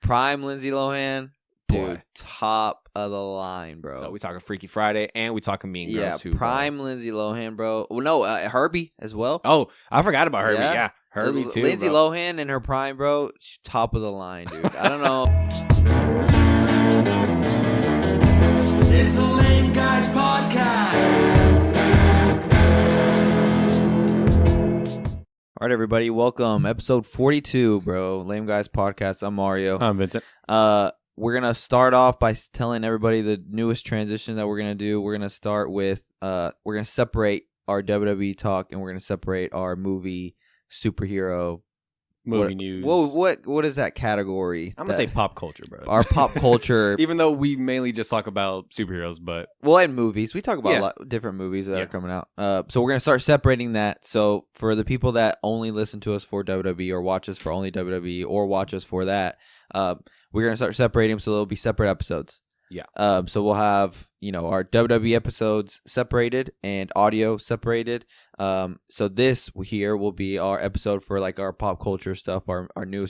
Prime Lindsay Lohan. Dude, Boy. top of the line, bro. So we talking Freaky Friday and we talking Mean Girls too. Prime Lindsay Lohan, bro. Well, no, Herbie as well. Oh, I forgot about Herbie. Yeah, Herbie too. Lindsay bro. Lohan in her prime, bro. She's top of the line, dude. I don't know. It's the Lame Guys Podcast. All right, everybody, welcome. Episode 42, bro. Lame Guys Podcast. I'm Mario. I'm Vincent. We're going to start off by telling everybody the newest transition that we're going to do. We're going to start with, we're going to separate our WWE talk, and we're going to separate our movie, superhero. News. What is that category? I'm going to say pop culture, bro. Our pop culture. Even though we mainly just talk about superheroes, but... Well, and movies. We talk about a lot of different movies that are coming out. So we're going to start separating that. So for the people that only listen to us for WWE or watch us for only WWE or watch us for that, we're going to start separating them so they'll be separate episodes. Yeah. So we'll have, our WWE episodes separated and audio separated. So this here will be our episode for like our pop culture stuff, our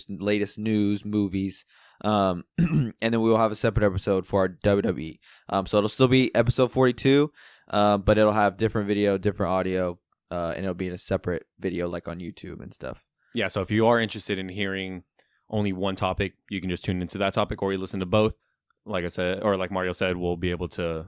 latest news, movies. And then we will have a separate episode for our WWE. So it'll still be episode 42, but it'll have different video, different audio, and it'll be in a separate video like on YouTube and stuff. Yeah. So if you are interested in hearing only one topic, you can just tune into that topic or you listen to both. Like I said, or like Mario said, you'll be able to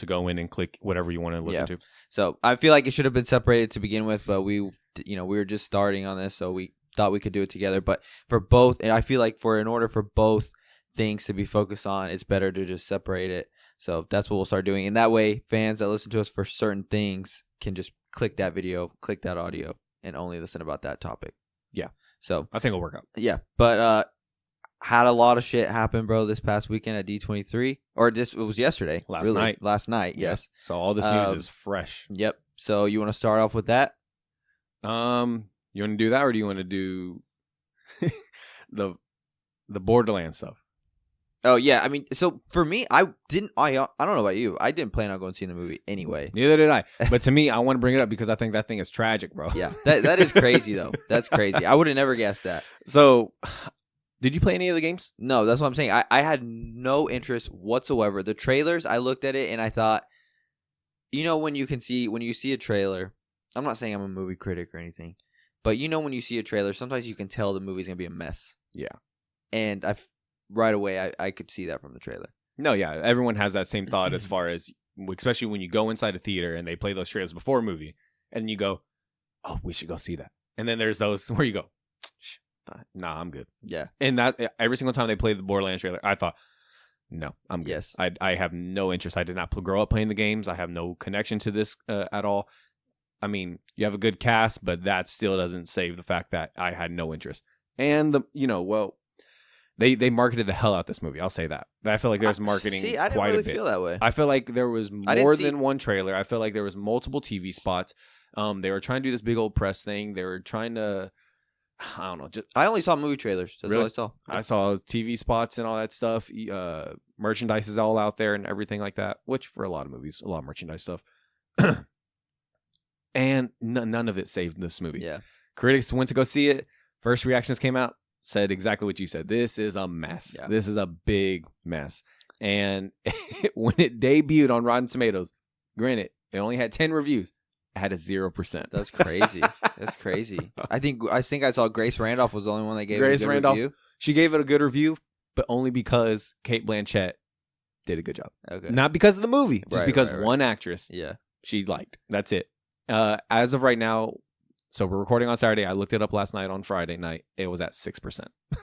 go in and click whatever you want to listen to. So I feel like it should have been separated to begin with, but we were just starting on this, so we thought we could do it together. But for both, and I feel like in order for both things to be focused on, it's better to just separate it. So that's what we'll start doing. And that way, fans that listen to us for certain things can just click that video, click that audio, and only listen about that topic. Yeah. So I think it'll work out. Yeah. But had a lot of shit happen, bro, this past weekend at D23. Or it was yesterday. Last night. Last night, yes. Yeah. So all this news is fresh. Yep. So you want to start off with that? You want to do that, or do you want to do the Borderlands stuff? Oh, yeah. I mean, so for me, I don't know about you. I didn't plan on going to see the movie anyway. Neither did I. But to me, I want to bring it up because I think that thing is tragic, bro. Yeah. That is crazy, though. That's crazy. I would have never guessed that. So... Did you play any of the games? No, that's what I'm saying. I had no interest whatsoever. The trailers, I looked at it and I thought, when you see a trailer, I'm not saying I'm a movie critic or anything, but when you see a trailer, sometimes you can tell the movie's going to be a mess. Yeah. And right away, I could see that from the trailer. No, yeah. Everyone has that same thought as far as, especially when you go inside a theater and they play those trailers before a movie and you go, oh, we should go see that. And then there's those where you go, nah, I'm good. Yeah. And that every single time they played the Borderlands trailer, I thought, no, I'm good. Yes. I have no interest. I did not grow up playing the games. I have no connection to this at all. I mean, you have a good cast, but that still doesn't save the fact that I had no interest. And they marketed the hell out this movie. I'll say that. I feel like there's marketing I didn't quite really a bit. feel that way. I feel like there was more than one trailer. I feel like there was multiple TV spots. They were trying to do this big old press thing. They were trying to... I don't know. I only saw movie trailers. That's all I saw. I saw TV spots and all that stuff. Merchandise is all out there and everything like that, which for a lot of movies, a lot of merchandise stuff. And none of it saved this movie. Yeah. Critics went to go see it. First reactions came out, said exactly what you said. This is a mess. Yeah. This is a big mess. And when it debuted on Rotten Tomatoes, granted, it only had 10 reviews. Had a 0%. That's crazy. That's crazy. I think I saw Grace Randolph was the only one that gave Grace it a good Randolph, review. She gave it a good review, but only because Cate Blanchett did a good job. Okay. Not because of the movie, just because right. one actress she liked. That's it. As of right now, so we're recording on Saturday. I looked it up last night on Friday night. It was at 6%.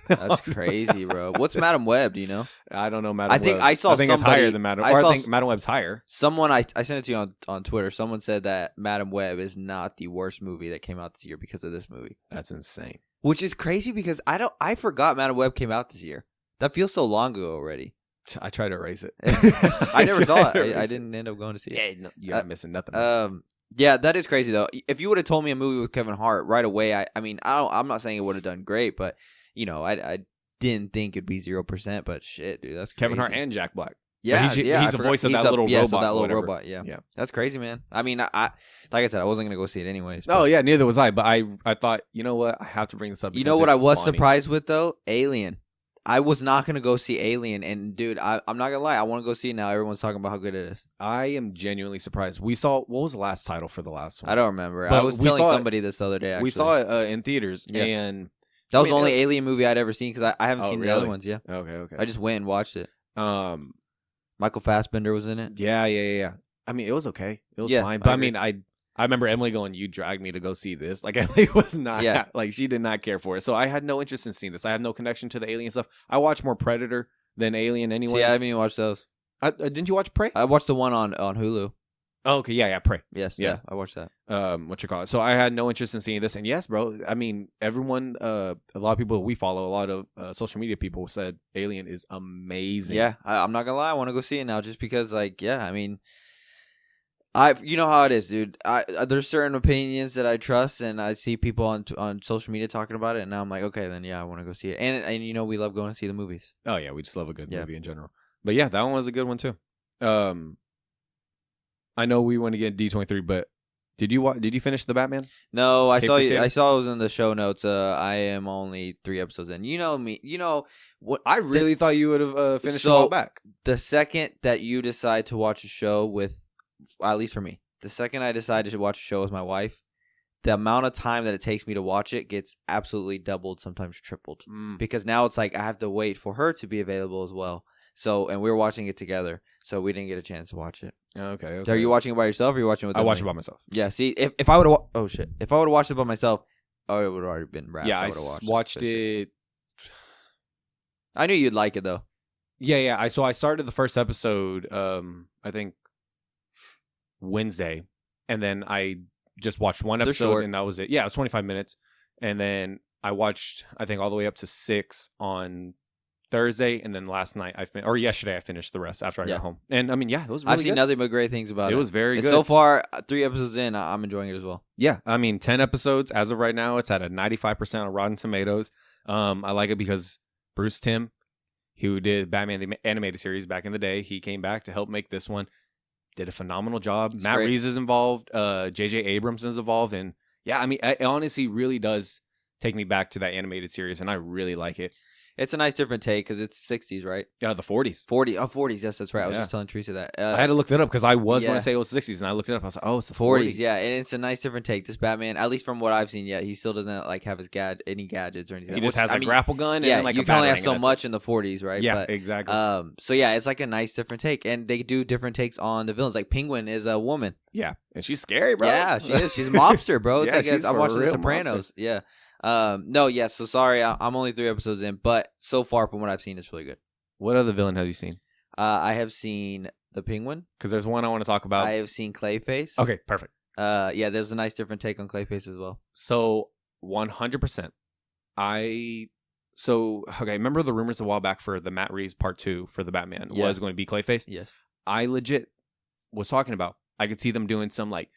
That's crazy, bro. What's Madam Web? Do you know? I don't know Madam Web. I think it's higher than Madam Web. I think Madam Web's higher. Someone, I sent it to you on Twitter. Someone said that Madam Web is not the worst movie that came out this year because of this movie. That's insane. Which is crazy because I forgot Madam Web came out this year. That feels so long ago already. I tried to erase it. I never saw it. I didn't end up going to see it. Yeah, no, you're not missing nothing. Yeah, that is crazy though. If you would have told me a movie with Kevin Hart right away, I'm not saying it would have done great, but I didn't think it'd be 0%. But shit, dude, that's crazy. Kevin Hart and Jack Black. Yeah, he's the voice of that little robot. So that little whatever. robot. Yeah, that's crazy, man. I mean, I like I said, I wasn't gonna go see it anyways. Oh yeah, neither was I. But I thought, you know what, I have to bring this up. You know what I was surprised with though? Alien. I was not gonna go see Alien, and dude, I'm not gonna lie, I want to go see it now. Everyone's talking about how good it is. I am genuinely surprised. We saw what was the last title for the last one? I don't remember. But I was we telling saw it- somebody this the other day. Actually. We saw it in theaters, Yeah. and that was I the mean, only Alien movie I'd ever seen because I haven't Oh, seen the really? other ones. Yeah, okay. I just went and watched it. Um, Michael Fassbender was in it. yeah. I mean, it was okay. It was Yeah, fine. But I I mean, I remember Emily going, "You dragged me to go see this." Like Emily was not, Yeah. like she did not care for it. So I had no interest in seeing this. I have no connection to the Alien stuff. I watch more Predator than Alien anyway. See, I haven't even watched those. Didn't you watch Prey? I watched the one on Hulu. Oh, okay, yeah, Prey. Yes, Yeah. yeah, I watched that. What you call it? So I had no interest in seeing this, and yes, bro. I mean, everyone, a lot of people we follow, a lot of social media people said Alien is amazing. Yeah, I'm not gonna lie, I want to go see it now, just because, like, yeah, I mean, you know how it is, dude. There's certain opinions that I trust, and I see people on social media talking about it, and now I'm like, okay, then yeah, I want to go see it. And you know, we love going to see the movies. Oh yeah, we just love a good Yeah. movie in general. But yeah, that one was a good one too. I know we want to get D23, but did you finish the Batman? No, I Cape saw Crusader? I saw it was in the show notes. I am only 3 episodes in. You know me. You know what? I really thought you would have finished So- a while back. The second that you decide to watch a show with, at least for me, the second I decide to watch a show with my wife, the amount of time that it takes me to watch it gets absolutely doubled, sometimes tripled. Because now it's like I have to wait for her to be available as well. So, and we were watching it together, so we didn't get a chance to watch it. Okay. So are you watching it by yourself, or are you watching it with I watched it Emily? by myself. Yeah, see, if I would have, oh shit, if I would have watched it by myself, it would have already been wrapped. Yeah, I would've watched finished it. I knew you'd like it though. Yeah. I started the first episode. I think Wednesday, and then I just watched one They're episode, short. and that was it. Yeah, it was 25 minutes, and then I watched I think all the way up to 6 on Thursday, and then last night yesterday I finished the rest after I Yeah. got home. And I mean, yeah, it was really I've seen good. nothing but great things about it. It was very And good. so far. 3 episodes in, I'm enjoying it as well. Yeah, I mean, 10 episodes as of right now. It's at a 95% on Rotten Tomatoes. I like it because Bruce Timm, who did Batman the animated series back in the day, he came back to help make this one. Did a phenomenal job. It's Matt great. Reeves is involved. J.J. Abrams is involved, and yeah, I mean, it honestly really does take me back to that animated series, and I really like it. It's a nice different take because it's 60s, right? Yeah, the 40s. 40s. Yes, that's right. I was Yeah. just telling Teresa that. I had to look that up because I was going yeah. to say it was 60s, and I looked it up. I was like, oh, it's the 40s. 40s. Yeah, and it's a nice different take. This Batman, at least from what I've seen, he still doesn't like have his any gadgets or anything. He just has I a mean, grapple gun and yeah, then, like you a can only have batarang, so and that's much in the 40s, right? it. Yeah, But, exactly. so yeah, it's like a nice different take, and they do different takes on the villains. Like Penguin is a woman. Yeah, and she's scary, bro. Yeah, she is. She's a mobster, bro. It's Yeah, like she's I'm for watching The real Sopranos. Yeah. No, yeah. So sorry, I'm only 3 episodes in, but so far from what I've seen, it's really good. What other villain have you seen? I have seen the Penguin. Because there's one I want to talk about. I have seen Clayface. Okay, perfect. Yeah, there's a nice different take on Clayface as well. So 100%. Remember the rumors a while back for the Matt Reeves Part 2 for the Batman Yeah. was going to be Clayface? Yes. I legit was talking about. I could see them doing some like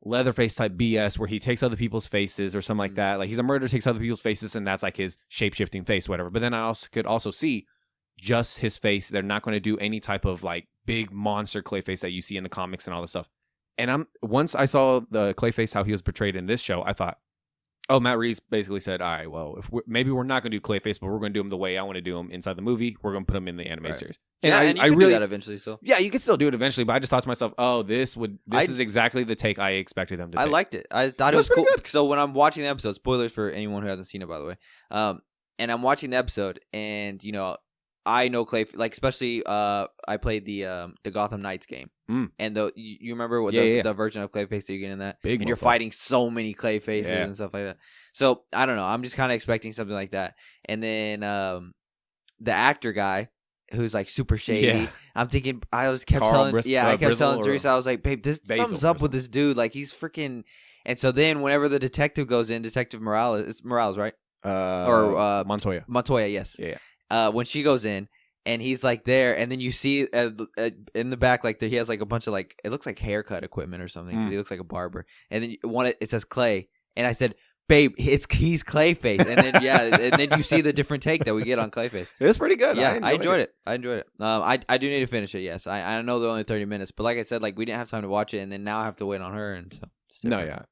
Leatherface type BS where he takes other people's faces or something like that. Like he's a murderer, takes other people's faces, and that's like his shape-shifting face, whatever. But then I could also see just his face. They're not going to do any type of like big monster Clayface that you see in the comics and all this stuff. And once I saw the Clayface, how he was portrayed in this show, I thought, oh, Matt Reeves basically said, all right, well, maybe we're not going to do Clayface, but we're going to do him the way I want to do him inside the movie. We're going to put him in the animated Right. series. And you can do that eventually. So Yeah, you could still do it eventually, but I just thought to myself, oh, this is exactly the take I expected them to I take. liked it. I thought It it was was cool. pretty good. So when I'm watching the episode, spoilers for anyone who hasn't seen it, by the way. And I'm watching the episode, and I know Clay, like especially I played the Gotham Knights game, and you remember what the version of Clayface that you get in that, Big and you're motherfucker. fighting so many Clayfaces Yeah. and stuff like that. So I don't know. I'm just kind of expecting something like that, and then the actor guy who's like super shady. Yeah. I'm thinking I kept Carl telling Briscoe, I kept Brizzle, telling or Teresa, I was like, babe, Basil something's up Brizzle. with this dude. Like he's freaking. And so then whenever the detective goes in, Detective Morales, it's Morales, right? Or Montoya. Montoya, yes. Yeah. When she goes in and he's like there, and then you see in the back like he has like a bunch of like it looks like haircut equipment or something because he looks like a barber. And then it says Clay, and I said, babe, he's Clayface. And then and then you see the different take that we get on Clayface. It's pretty good. Yeah, I enjoyed it. I do need to finish it. Yes, I know they're only 30 minutes, but like I said, like we didn't have time to watch it, and then now I have to wait on her, and so. No, yeah.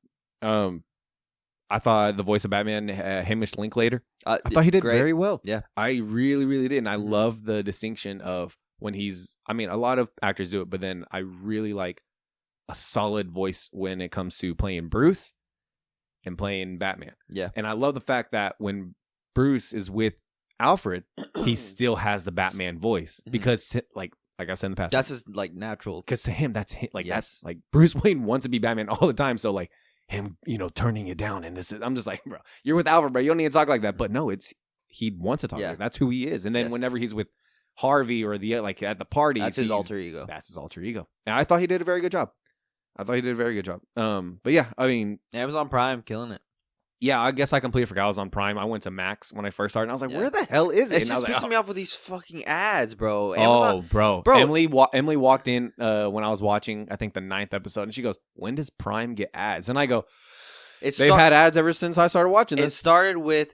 I thought the voice of Batman, Hamish Linklater, I It's thought he did great. very well. Yeah. I really, really did. And I love the distinction of when he's, I mean, a lot of actors do it, but then I really like a solid voice when it comes to playing Bruce and playing Batman. Yeah. And I love the fact that when Bruce is with Alfred, he still has the Batman voice because, like I've said in the past, That's just like natural. because to him, that's him, like Yes. that's like Bruce Wayne wants to be Batman all the time. So like him, turning it down, and this is, I'm just like, bro, you're with Alfred, bro. You don't need to talk like that. But no, he wants to talk like that. That's who he is. And then Yes. whenever he's with Harvey or the like at the party, That's his alter ego. That's his alter ego. And I thought he did a very good job. But yeah, I mean, Amazon Prime killing it. yeah, I guess I completely forgot I was on Prime. I went to Max when I first started, and I was like, Yeah. where the hell is it? It's And I just was pissing like, me off with these fucking ads, bro. oh, Amazon, bro. Bro. Emily walked in when I was watching, I think, the 9th episode, and she goes, when does Prime get ads? And I go, they've had ads ever since I started watching It this. started with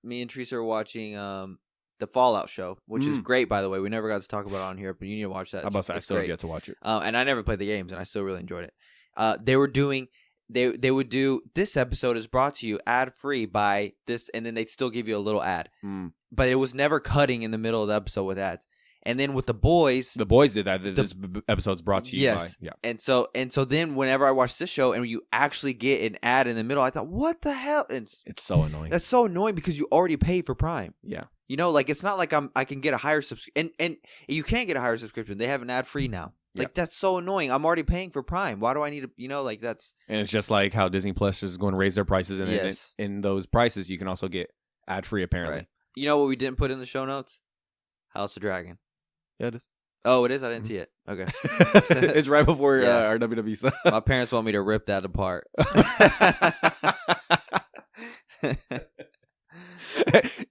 me and Teresa were watching the Fallout show, which is great, by the way. We never got to talk about it on here, but you need to watch that. I must say, I It's still great. get to watch it. And I never played the games, and I still really enjoyed it. They would do, this episode is brought to you ad free by this, and then they'd still give you a little ad, but it was never cutting in the middle of the episode with ads. And then with the boys did that. This episode's brought to you by. Yeah. And so then whenever I watch this show and you actually get an ad in the middle, I thought, what the hell? It's so annoying. That's so annoying because you already paid for Prime. Yeah. Like it's not like I can get a higher subscription, and you can get a higher subscription. They have an ad free now. Like that's so annoying. I'm already paying for Prime. Why do I need to? Like that's. And it's just like how Disney Plus is going to raise their prices, and in those prices you can also get ad free. Apparently, right. You know what we didn't put in the show notes? House of Dragon. Yeah, it is. Oh, it is. I didn't see it. Okay. It's right before our WWE stuff. My parents want me to rip that apart.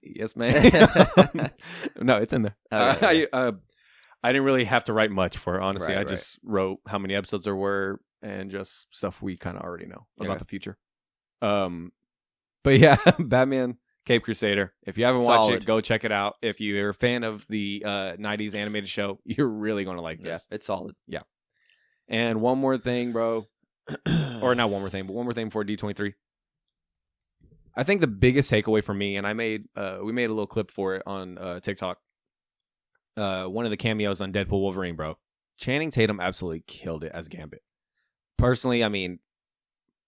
Yes, man. No, it's in there. Okay. I didn't really have to write much for it, honestly. Right, I just wrote how many episodes there were and just stuff we kind of already know about the future. But yeah, Batman Cape Crusader. If you haven't watched it, go check it out. If you're a fan of the 90s animated show, you're really going to like this. Yeah, it's solid. Yeah. And one more thing, bro. Or not one more thing, but one more thing before D23. I think the biggest takeaway for me, and we made a little clip for it on TikTok. One of the cameos on Deadpool Wolverine, bro. Channing Tatum absolutely killed it as Gambit. Personally, I mean,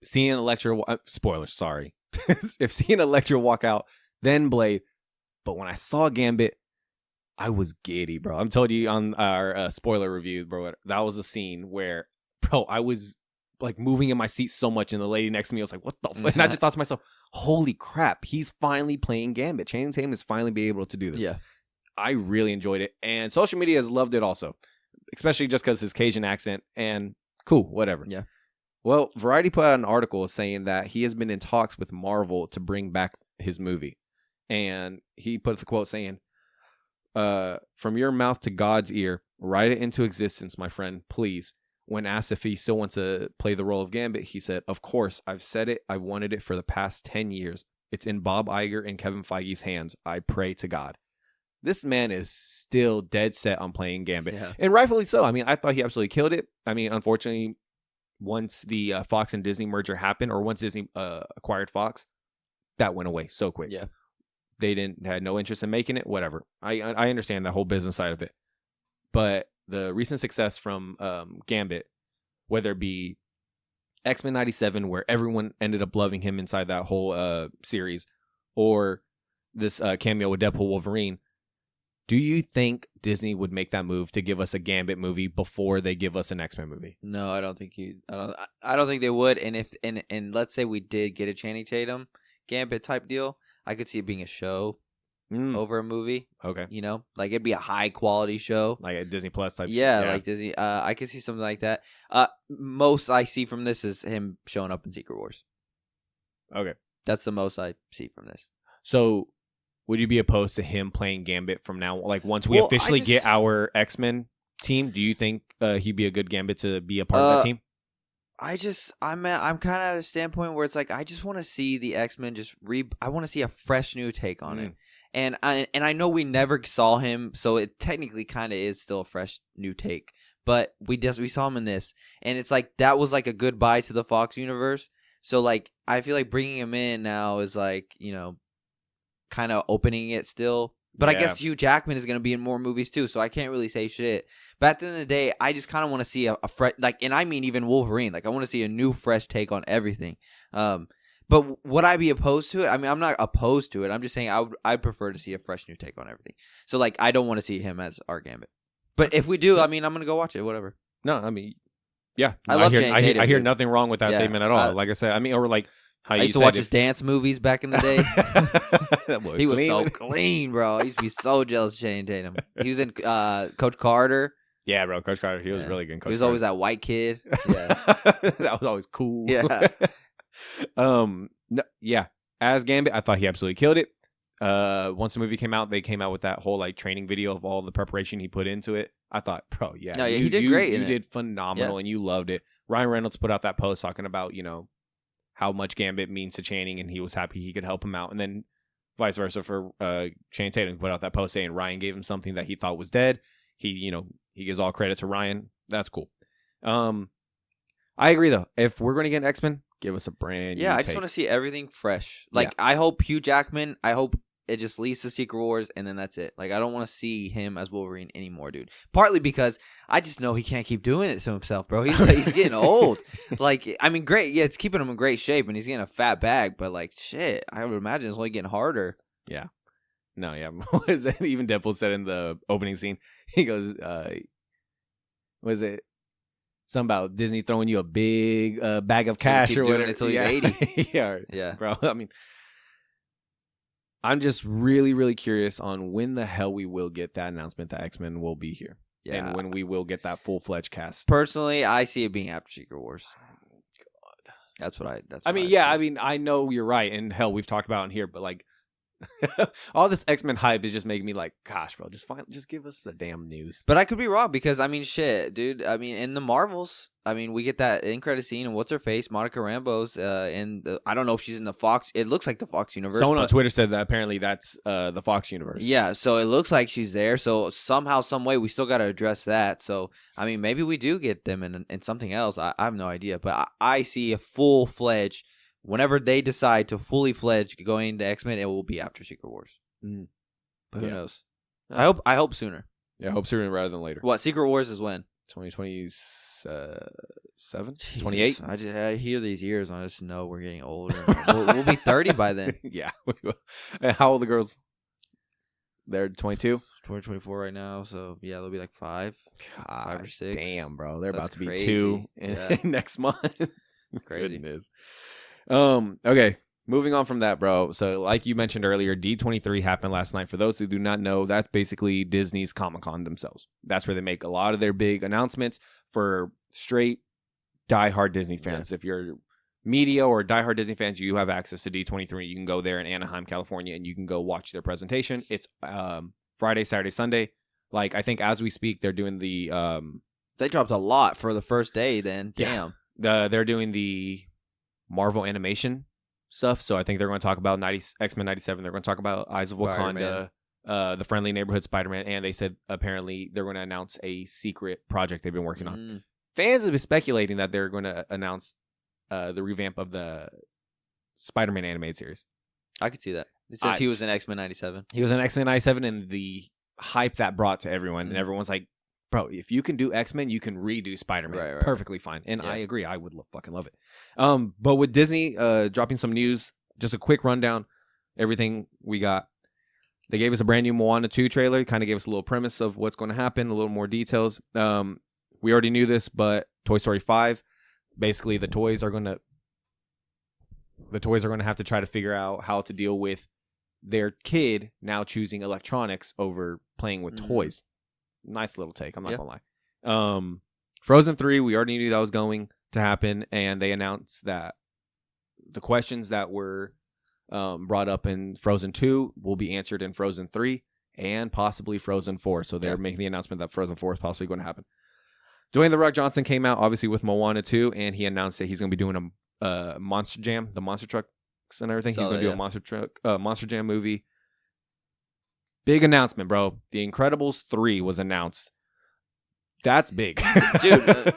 seeing Elektra, spoilers, sorry. If seeing Elektra walk out, then Blade. But when I saw Gambit, I was giddy, bro. I'm telling you on our spoiler review, bro, that was a scene where, bro, I was like moving in my seat so much, and the lady next to me was like, what the fuck? And I just thought to myself, holy crap, he's finally playing Gambit. Channing Tatum is finally be able to do this. Yeah. I really enjoyed it. And social media has loved it also, especially just because his Cajun accent, and cool, whatever. Yeah. Well, Variety put out an article saying that he has been in talks with Marvel to bring back his movie. And he put the quote saying, from your mouth to God's ear, write it into existence, my friend, please. When asked if he still wants to play the role of Gambit, he said, of course, I've said it. I've wanted it for the past 10 years. It's in Bob Iger and Kevin Feige's hands. I pray to God. This man is still dead set on playing Gambit. Yeah. And rightfully so. I mean, I thought he absolutely killed it. I mean, unfortunately, once the Fox and Disney merger happened, or once Disney acquired Fox, that went away so quick. Yeah. They had no interest in making it, whatever. I understand that whole business side of it. But the recent success from Gambit, whether it be X-Men 97, where everyone ended up loving him inside that whole series, or this cameo with Deadpool Wolverine, do you think Disney would make that move to give us a Gambit movie before they give us an X-Men movie? No, I don't think I don't think they would. And if and let's say we did get a Channing Tatum Gambit type deal, I could see it being a show over a movie. Okay. Like it'd be a high quality show. Like a Disney Plus type. Yeah, like Disney. I could see something like that. Most I see from this is him showing up in Secret Wars. Okay. That's the most I see from this. So would you be opposed to him playing Gambit from now? Like once we officially get our X-Men team, do you think he'd be a good Gambit to be a part of that team? I'm kind of at a standpoint where it's like I just want to see the X-Men I want to see a fresh new take on it. And I know we never saw him, so it technically kind of is still a fresh new take. But we saw him in this, and it's like that was like a goodbye to the Fox universe. So like I feel like bringing him in now is like kind of opening it still. But I guess Hugh Jackman is gonna be in more movies too, so I can't really say shit. But at the end of the day, I just kind of want to see a fresh, like, and I mean even Wolverine. Like I want to see a new, fresh take on everything. But would I be opposed to it? I mean, I'm not opposed to it. I'm just saying I'd prefer to see a fresh new take on everything. So like I don't want to see him as our Gambit. But if we do, I mean, I'm gonna go watch it. Whatever. No, I mean, yeah, I love Channing Tatum, I hear dude. nothing wrong with that statement at all. Like I said, I mean, or like how I you used to said watch his dance movies back in the day. That boy He was clean. so clean, bro. I used to be so jealous of Channing Tatum. He was in Coach Carter. Yeah, bro, Coach Carter, he was really good. He was always that white kid. Yeah. That was always cool. Yeah. Yeah. As Gambit, I thought he absolutely killed it. Once the movie came out, they came out with that whole like training video of all the preparation he put into it. I thought, bro, yeah, No, he did great. You did phenomenal, and you loved it. Ryan Reynolds put out that post talking about how much Gambit means to Channing, and he was happy he could help him out. And then vice versa for Channing Tatum put out that post saying Ryan gave him something that he thought was dead. He gives all credit to Ryan. That's cool. I agree though. If we're going to get an X-Men, give us a brand new I take. just want to see everything fresh. Like I hope Hugh Jackman. I hope it just leads to Secret Wars, and then that's it. Like I don't want to see him as Wolverine anymore, dude. Partly because I just know he can't keep doing it to himself, bro. He's getting old. Like I mean, great. Yeah, it's keeping him in great shape, and he's getting a fat bag. But like, shit, I would imagine it's only getting harder. Yeah. No, yeah. Even Deadpool said in the opening scene, he goes, was it something about Disney throwing you a big bag of cash or whatever? Until he's 80. Yeah. Bro, I mean, I'm just really, really curious on when the hell we will get that announcement that X-Men will be here. Yeah. And when we will get that full-fledged cast. Personally, I see it being after Secret Wars. God. That's what I mean, I know you're right. And hell, we've talked about it in here, but like, all this X-Men hype is just making me like, gosh, bro, just give us the damn news. But I could be wrong because I mean, shit, dude. I mean, in the Marvels, I mean, we get that end credit scene and what's her face, Monica Rambeau's I don't know if she's in the Fox. It looks like the Fox universe. Someone on Twitter said that apparently that's the Fox universe. Yeah, so it looks like she's there. So somehow, some way, we still got to address that. So I mean, maybe we do get them in something else. I have no idea, but I see a full-fledged. Whenever they decide to fully fledge going into X-Men, it will be after Secret Wars. But who knows? I hope sooner. Yeah, I hope sooner rather than later. What, Secret Wars is when? 2027? 28? I hear these years and I just know we're getting older. we'll be 30 by then. Yeah. And how old are the girls? They're 22? 2024 right now, so yeah, they'll be like 5 or 6. Damn, bro. They're about to be crazy. 2 next month. Crazy. Goodness. Okay, moving on from that, bro. So like you mentioned earlier, D23 happened last night. For those who do not know, that's basically Disney's Comic-Con themselves. That's where they make a lot of their big announcements for straight diehard Disney fans. Yeah. If you're media or diehard Disney fans, you have access to D23. You can go there in Anaheim, California, and you can go watch their presentation. It's Friday, Saturday, Sunday. Like I think as we speak, they're doing the they dropped a lot for the first day. Then damn, they're doing the Marvel animation stuff, so I think they're going to talk about X-Men 97. They're going to talk about Eyes of Wakanda, the Friendly Neighborhood Spider-Man, and they said apparently they're going to announce a secret project they've been working on. Fans have been speculating that they're going to announce the revamp of the Spider-Man animated series. I could see that. It says he was in X-Men 97. He was in X-Men 97, and the hype that brought to everyone, and everyone's like, bro, if you can do X-Men, you can redo Spider-Man. Right. Perfectly fine. And I agree. I would fucking love it. But with Disney dropping some news, just a quick rundown, everything we got. They gave us a brand new Moana 2 trailer, kind of gave us a little premise of what's going to happen, a little more details. We already knew this, but Toy Story 5, basically the toys are going to have to try to figure out how to deal with their kid now choosing electronics over playing with toys. Nice little take. I'm not gonna lie. Frozen 3, we already knew that was going to happen, and they announced that the questions that were brought up in Frozen 2 will be answered in Frozen 3 and possibly Frozen 4. So they're making the announcement that Frozen 4 is possibly going to happen. Dwayne "The Rock" Johnson came out obviously with Moana 2, and he announced that he's going to be doing a Monster Jam, the monster trucks and everything. He's going to do a Monster Jam movie. Big announcement, bro. The Incredibles 3 was announced. That's big. Dude,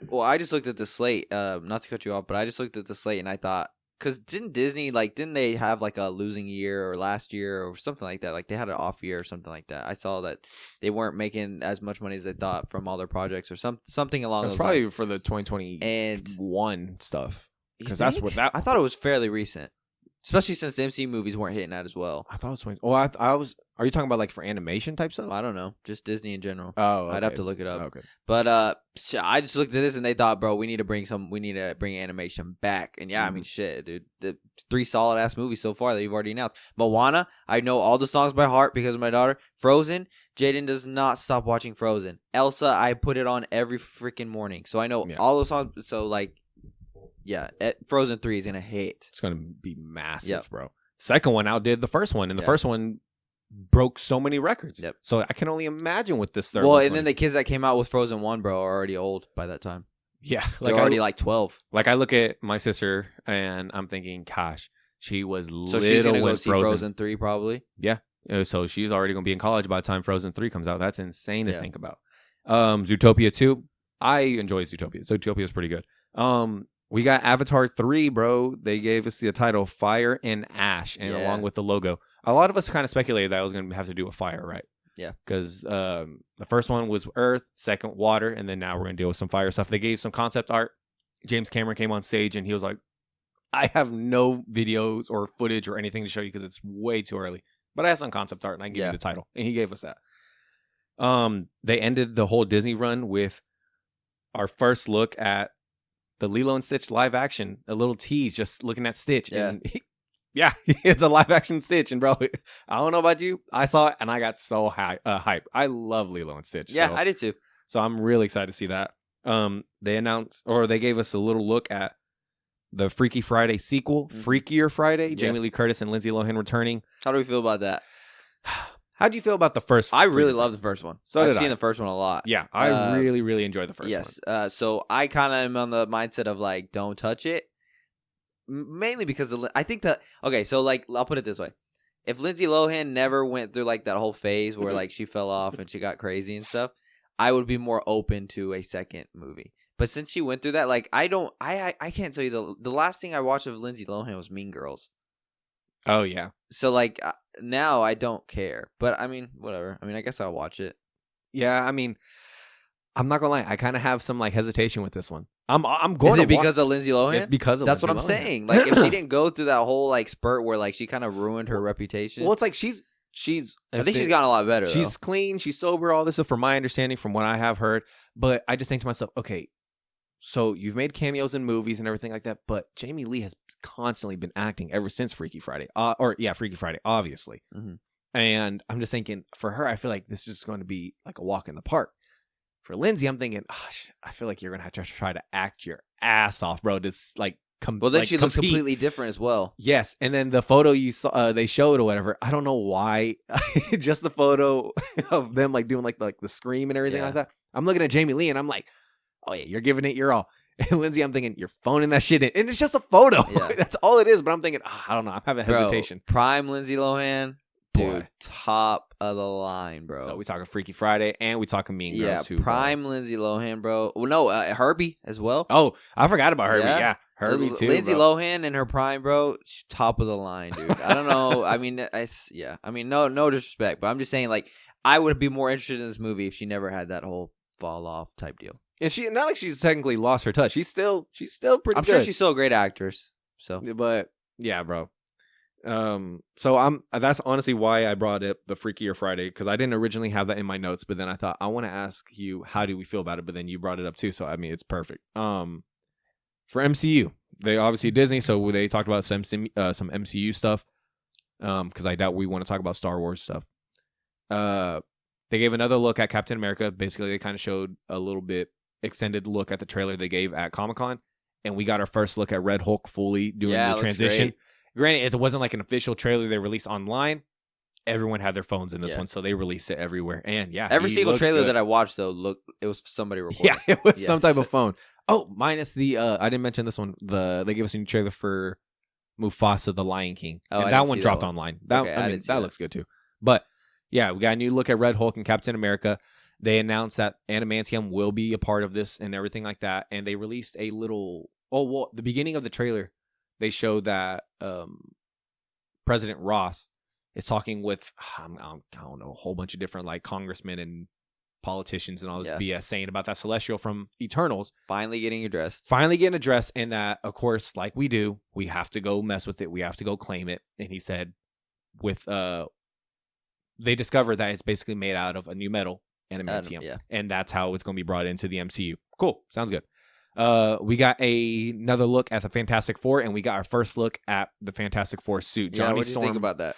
Well, I just looked at the slate. Not to cut you off, but I just looked at the slate and I thought, because didn't Disney didn't they have like a losing year or last year or something like that? Like they had an off year or something like that. I saw that they weren't making as much money as they thought from all their projects or something along That's those probably lines. for the 2021 stuff. You Because that's think? what that. I thought it was fairly recent, especially since the MCU movies weren't hitting that as well. I thought it was 20. Oh, I was. Are you talking about like for animation type stuff? I don't know, just Disney in general. Oh, I'd have to look it up. Okay. But I just looked at this and they thought, bro, we need to bring animation back. And yeah, I mean, shit, dude, the 3 solid ass movies so far that you've already announced. Moana, I know all the songs by heart because of my daughter. Frozen, Jaden does not stop watching Frozen. Elsa, I put it on every freaking morning, so I know all those songs. So like, yeah, Frozen 3 is gonna hit. It's gonna be massive, Yep. bro. Second one outdid the first one, and the first one broke so many records. Yep. So I can only imagine what this third. Well, one's and then gonna the kids that came out with Frozen 1, bro, are already old by that time. yeah, They're like already like 12. like I look at my sister and I'm thinking, gosh, she was So little she's gonna when go see Frozen 3 probably. So she's already gonna be in college by the time Frozen 3 comes out. That's insane to Yeah. think about. Zootopia 2. I enjoy Zootopia. Zootopia is pretty good. We got Avatar 3, bro. They gave us the title Fire and Ash, and along with the logo. A lot of us kind of speculated that it was going to have to do with fire, right? Yeah. Because the first one was Earth, second water, and then now we're going to deal with some fire stuff. They gave some concept art. James Cameron came on stage, and he was like, I have no videos or footage or anything to show you because it's way too early. But I have some concept art, and I can give you the title. And he gave us that. They ended the whole Disney run with our first look at the Lilo and Stitch live action, a little tease, just looking at Stitch. Yeah. And it's a live action Stitch. And bro, I don't know about you. I saw it and I got so hype. I love Lilo and Stitch. Yeah, so, I did too. So I'm really excited to see that. They announced, or they gave us a little look at the Freaky Friday sequel, Freakier Friday. Yeah. Jamie Lee Curtis and Lindsay Lohan returning. How do we feel about that? How do you feel about the first? I really Freaky love Friday? the first one. So I've did seen I. the first one a lot. Yeah, I really, really enjoyed the first one. Yes. So I kind of am on the mindset of like, don't touch it. Mainly because I think that, okay, so like, I'll put it this way. If Lindsay Lohan never went through like that whole phase where like she fell off and she got crazy and stuff, I would be more open to a second movie. But since she went through that, like, I can't tell you the last thing I watched of Lindsay Lohan was Mean Girls. Oh, yeah. So like now I don't care, but I mean, whatever. I mean, I guess I'll watch it. Yeah, I mean, I'm not gonna lie. I kind of have some like hesitation with this one. I'm going. Is it because of Lindsay Lohan? It's because of. That's Lindsay what I'm Lohan. saying. Like, if she didn't go through that whole like spurt where like she kind of ruined her reputation. Well, it's like she's. I think she's gotten a lot better. She's clean. She's sober. All this stuff, from my understanding, from what I have heard. But I just think to myself, okay, so you've made cameos in movies and everything like that, but Jamie Lee has constantly been acting ever since Freaky Friday. Freaky Friday, obviously. Mm-hmm. And I'm just thinking, for her, I feel like this is going to be like a walk in the park. For Lindsay, I'm thinking, I feel like you're going to have to try to act your ass off, bro. Just like well, then she looks completely different as well. Yes, and then the photo you saw, they showed or whatever. I don't know why, just the photo of them like doing like the scream and everything like that. I'm looking at Jamie Lee and I'm like, oh yeah, you're giving it your all. And Lindsay, I'm thinking you're phoning that shit in, and it's just a photo. Yeah. That's all it is. But I'm thinking, I don't know. I'm having hesitation. Prime Lindsay Lohan, dude, Boy. Top of the line, bro. So we talking Freaky Friday and we talking Mean Girls too. Prime Lindsay Lohan, bro. Well, no, Herbie as well. Oh, I forgot about Herbie. Yeah, Herbie too. Lindsay bro. Lohan in her prime, bro. Top of the line, dude. I don't know. I mean, I mean, no disrespect, but I'm just saying, like, I would be more interested in this movie if she never had that whole fall off type deal. And she not like she's technically lost her touch. She's still pretty I'm good. sure she's still a great actress. So, But yeah, bro. So that's honestly why I brought up the Freakier Friday, because I didn't originally have that in my notes, but then I thought I want to ask you how do we feel about it, but then you brought it up too, so I mean it's perfect. For MCU, they obviously Disney, so they talked about some MCU stuff. Because I doubt we want to talk about Star Wars stuff. They gave another look at Captain America. Basically, they kind of showed a little bit extended look at the trailer they gave at Comic-Con, and we got our first look at Red Hulk fully doing the transition. Granted, it wasn't like an official trailer they released online. Everyone had their phones in this one, so they released it everywhere. And yeah, every single trailer that I watched, though, it was somebody recording. Yeah, it was some type of phone. Oh, minus the I didn't mention this one. They gave us a new trailer for Mufasa, the Lion King. Oh, and that one dropped online. That looks good too. But yeah, we got a new look at Red Hulk and Captain America. They announced that adamantium will be a part of this and everything like that. And they released a little. The beginning of the trailer, they showed that President Ross is talking with I don't know, a whole bunch of different like congressmen and politicians and all this BS saying about that Celestial from Eternals finally getting addressed, and that, of course, like we do, we have to go mess with it, we have to go claim it. And he said with they discovered that it's basically made out of a new metal, adamantium, and that's how it's going to be brought into the MCU. Cool, sounds good. We got another look at the Fantastic Four, and we got our first look at the Fantastic Four suit. Johnny what did you Storm. think about that?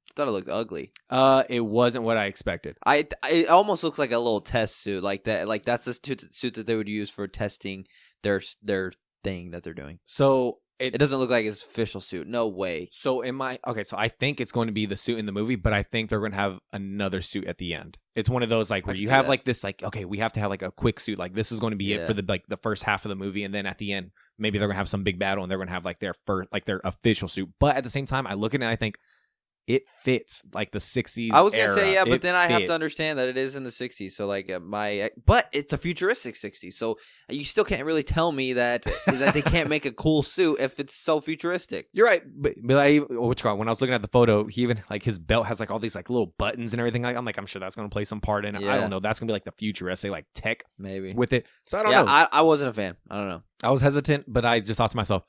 I thought it looked ugly. It wasn't what I expected. It almost looks like a little test suit, like that. Like that's the suit that they would use for testing their thing that they're doing. So it doesn't look like his official suit. No way. So so I think it's going to be the suit in the movie, but I think they're going to have another suit at the end. It's one of those like where you have like this like, okay, we have to have like a quick suit. Like this is going to be it for the first half of the movie, and then at the end maybe they're going to have some big battle and they're going to have like their official suit. But at the same time, I look at it and I think it fits like the 60s. I was gonna say but then I have to understand that it is in the 60s. So like but it's a futuristic 60s. So you still can't really tell me that they can't make a cool suit if it's so futuristic. You're right, but when I was looking at the photo, he even like his belt has like all these like little buttons and everything. I'm sure that's gonna play some part in it. I don't know. That's gonna be like the futuristic like tech maybe with it. So I don't know. I wasn't a fan. I don't know. I was hesitant, but I just thought to myself,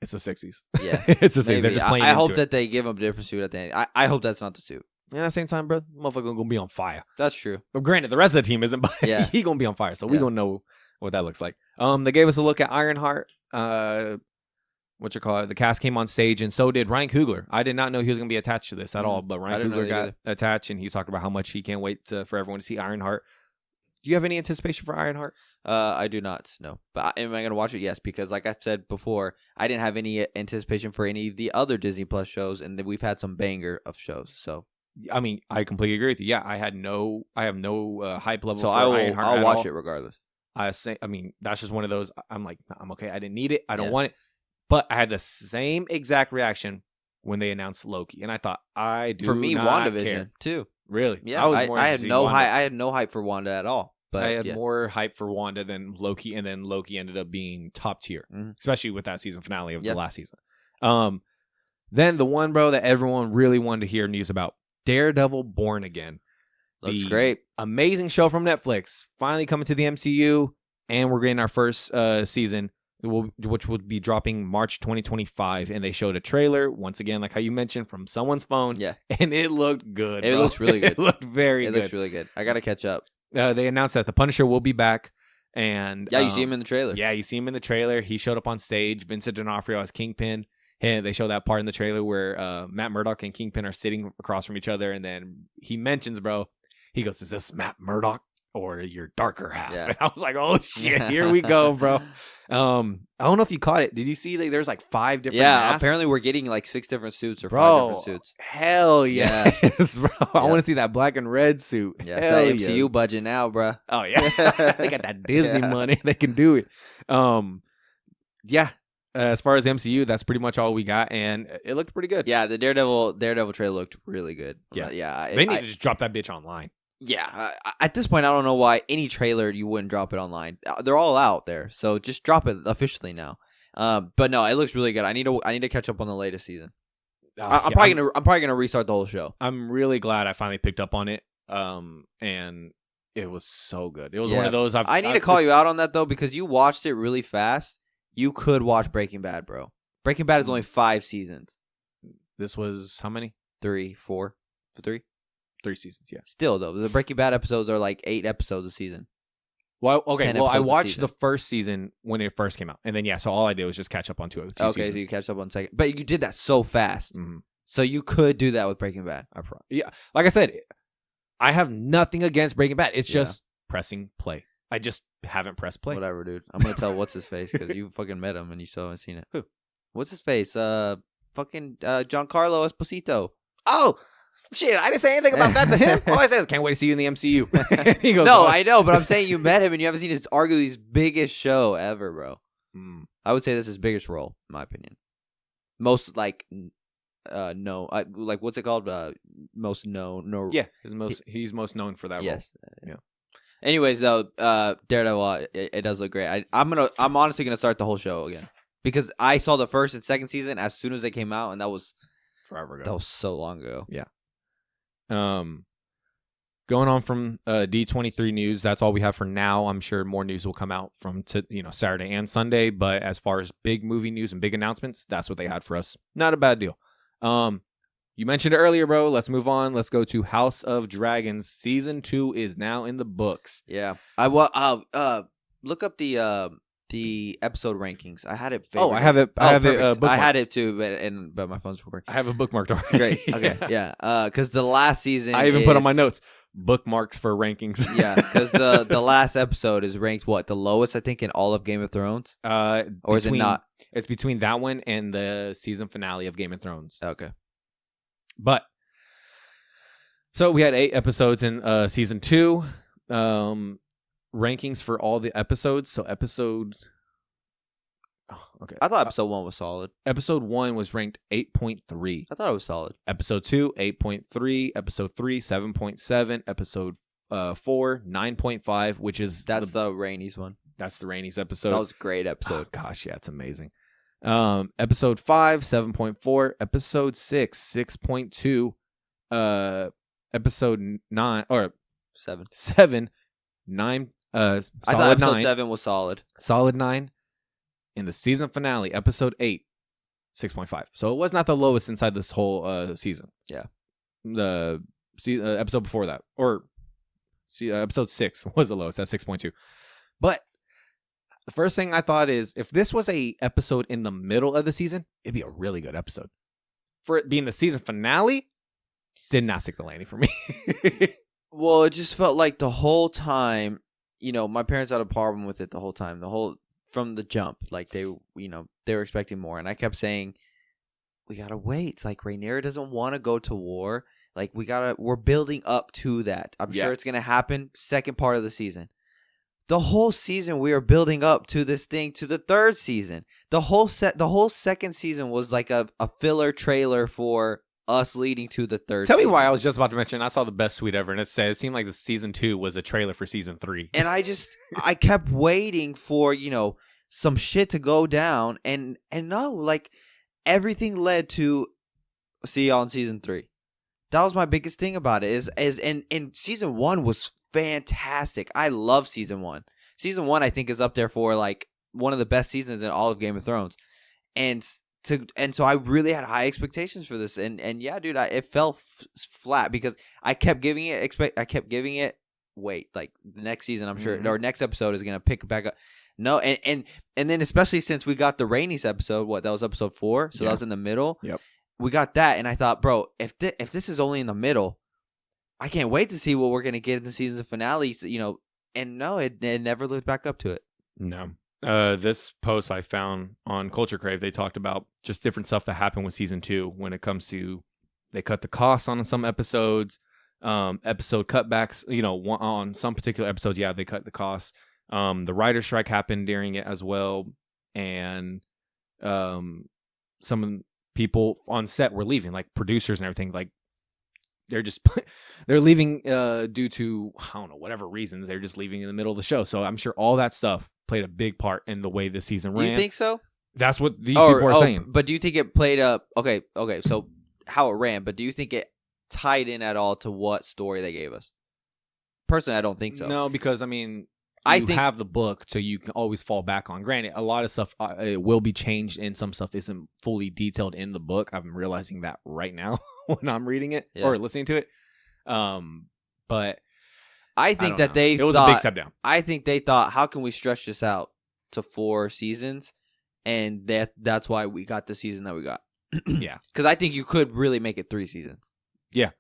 it's the 60s. Yeah. It's the same. They're just playing I hope into that they give him a different suit at the end. I hope that's not the suit. And at the same time, bro, motherfucker gonna be on fire. That's true. Well, granted, the rest of the team isn't, but he gonna be on fire. So we gonna know what that looks like. They gave us a look at Ironheart. The cast came on stage, and so did Ryan Coogler. I did not know he was gonna be attached to this at all, but Ryan Coogler got attached, and he talked about how much he can't wait for everyone to see Ironheart. Do you have any anticipation for Ironheart? I do not, no. But am I going to watch it? Yes, because like I said before, I didn't have any anticipation for any of the other Disney Plus shows, and we've had some banger of shows. So, I mean, I completely agree with you. Yeah, I have no hype level. So for Ironheart. I'll watch it regardless. I mean, that's just one of those. I'm like, I'm okay. I didn't need it. I don't want it. But I had the same exact reaction when they announced Loki, and I thought, for me, WandaVision care. Too. Really? Yeah, I had no hype. I had no hype for Wanda at all. But I had more hype for Wanda than Loki, and then Loki ended up being top tier, especially with that season finale of the last season. Then the one, bro, that everyone really wanted to hear news about, Daredevil Born Again. Looks great. Amazing show from Netflix. Finally coming to the MCU, and we're getting our first season, which will be dropping March 2025. And they showed a trailer, once again, like how you mentioned, from someone's phone. Yeah. And it looked good. It looks really good. It looked very good. It looks really good. I got to catch up. They announced that the Punisher will be back, and you see him in the trailer. Yeah, you see him in the trailer. He showed up on stage. Vincent D'Onofrio as Kingpin. And they show that part in the trailer where Matt Murdock and Kingpin are sitting across from each other, and then he mentions, bro, he goes, "Is this Matt Murdock or your darker half?" Yeah. And I was like, "Oh shit, here we go, bro." I don't know if you caught it. Did you see there's like 5 different masks? Apparently we're getting like 6 different suits or 5 different suits. Hell yes, bro. I want to see that black and red suit. Yeah, it's that MCU budget now, bro. Oh yeah. They got that Disney money. They can do it. As far as MCU, that's pretty much all we got, and it looked pretty good. Yeah, the Daredevil trailer looked really good. Yeah. They need to just drop that bitch online. Yeah, at this point, I don't know why any trailer you wouldn't drop it online. They're all out there, so just drop it officially now. But no, it looks really good. I need to catch up on the latest season. I'm probably gonna restart the whole show. I'm really glad I finally picked up on it. And it was so good. It was one of those. I need to call you out on that though, because you watched it really fast. You could watch Breaking Bad, bro. Breaking Bad is only 5 seasons. This was how many? 3, 4, 3. 3 seasons, yeah. Still, though, the Breaking Bad episodes are like 8 episodes a season. Well, okay. Well, I watched the first season when it first came out. And then, so all I did was just catch up on 2 seasons. Okay, so you catch up on the second. But you did that so fast. Mm-hmm. So you could do that with Breaking Bad. Yeah. Like I said, I have nothing against Breaking Bad. It's just pressing play. I just haven't pressed play. Whatever, dude. I'm going to tell what's his face because you fucking met him and you still haven't seen it. Who? What's his face? Fucking Giancarlo Esposito. Oh, shit. I didn't say anything about that to him. All I said is, can't wait to see you in the MCU. He goes, no, I know, but I'm saying you met him and you haven't seen his arguably his biggest show ever, bro. I would say this is his biggest role, in my opinion. Most, like, no. Like, what's it called? Most known. No. Yeah, he's most known for that role. Yes. Yeah. Anyways, though, Daredevil, it does look great. I'm honestly gonna start the whole show again because I saw the first and second season as soon as they came out, and that was Forever ago. that was so long ago. Going on from D23 news, that's all we have for now. I'm sure more news will come out from Saturday and Sunday. But as far as big movie news and big announcements, that's what they had for us. Not a bad deal. You mentioned it earlier, bro. Let's move on. Let's go to House of Dragons. Season 2 is now in the books. Yeah, look up the episode rankings. I had it. Oh, I have it. I have it. Perfect. I had it too, but my phone's recording. I have it bookmarked already. Great. Okay. Yeah. Because the last season, I even put on my notes bookmarks for rankings. Yeah, because the last episode is ranked the lowest I think in all of Game of Thrones. Or is it not? It's between that one and the season finale of Game of Thrones. Okay. But so we had 8 episodes in season 2. Rankings for all the episodes. So I thought episode 1 was solid. Episode 1 was ranked 8.3. I thought it was solid. Episode 2, 8.3. Episode 3, 7.7. Episode 4, 9.5, which is the Rainey's one. That's the Rainey's episode. That was a great episode. Oh, gosh, yeah, it's amazing. Episode 5, 7.4. Episode 6, 6.2. Episode 9 or 7, 9. I thought Solid episode 9. 7 was solid. Solid 9. In the season finale, episode 8, 6.5. So it was not the lowest inside this whole season. Yeah. The episode before that, or episode 6 was the lowest at 6.2. But the first thing I thought is, if this was a episode in the middle of the season, it'd be a really good episode. For it being the season finale, did not stick the landing for me. Well, it just felt like the whole time, my parents had a problem with it the whole time. From the jump, like they were expecting more, and I kept saying, "We gotta wait." It's like Rhaenyra doesn't want to go to war. Like we're building up to that. I'm sure it's gonna happen. Second part of the season, the whole season we are building up to this thing to the third season. The whole second season was like a filler trailer for us leading to the third. Tell me season. why I was just about to mention. I saw the best tweet ever, and it seemed like the season 2 was a trailer for season 3. And I kept waiting for some shit to go down, and no, like everything led to see y'all in season 3. That was my biggest thing about it. And season 1 was fantastic. I love season 1. Season 1 I think is up there for like one of the best seasons in all of Game of Thrones, and so I really had high expectations for this, and yeah, dude, it fell flat because I kept giving it weight. Like the next season, I'm sure, or next episode is gonna pick back up. No, and then especially since we got the Rainey's episode, that was episode 4, so that was in the middle. Yep, we got that, and I thought, bro, if this is only in the middle, I can't wait to see what we're gonna get in the season finale. And no, it never lived back up to it. No. This post I found on Culture Crave, they talked about just different stuff that happened with season 2 when it comes to they cut the costs on some episodes, episode cutbacks, on some particular episodes, they cut the costs. The writer's strike happened during it as well, and some people on set were leaving, like producers and everything, like they're leaving due to, I don't know, whatever reasons. They're just leaving in the middle of the show. So I'm sure all that stuff played a big part in the way the season ran. You think so? That's what these people are saying. But do you think it played up? Okay. So how it ran, but do you think it tied in at all to what story they gave us? Personally, I don't think so. No, because I think have the book, so you can always fall back on. Granted, a lot of stuff it will be changed, and some stuff isn't fully detailed in the book. I'm realizing that right now when I'm reading it or listening to it. But I think that it was a big step down. I think they thought, how can we stretch this out to 4 seasons? And that's why we got the season that we got. Yeah, because I think you could really make it 3 seasons. Yeah.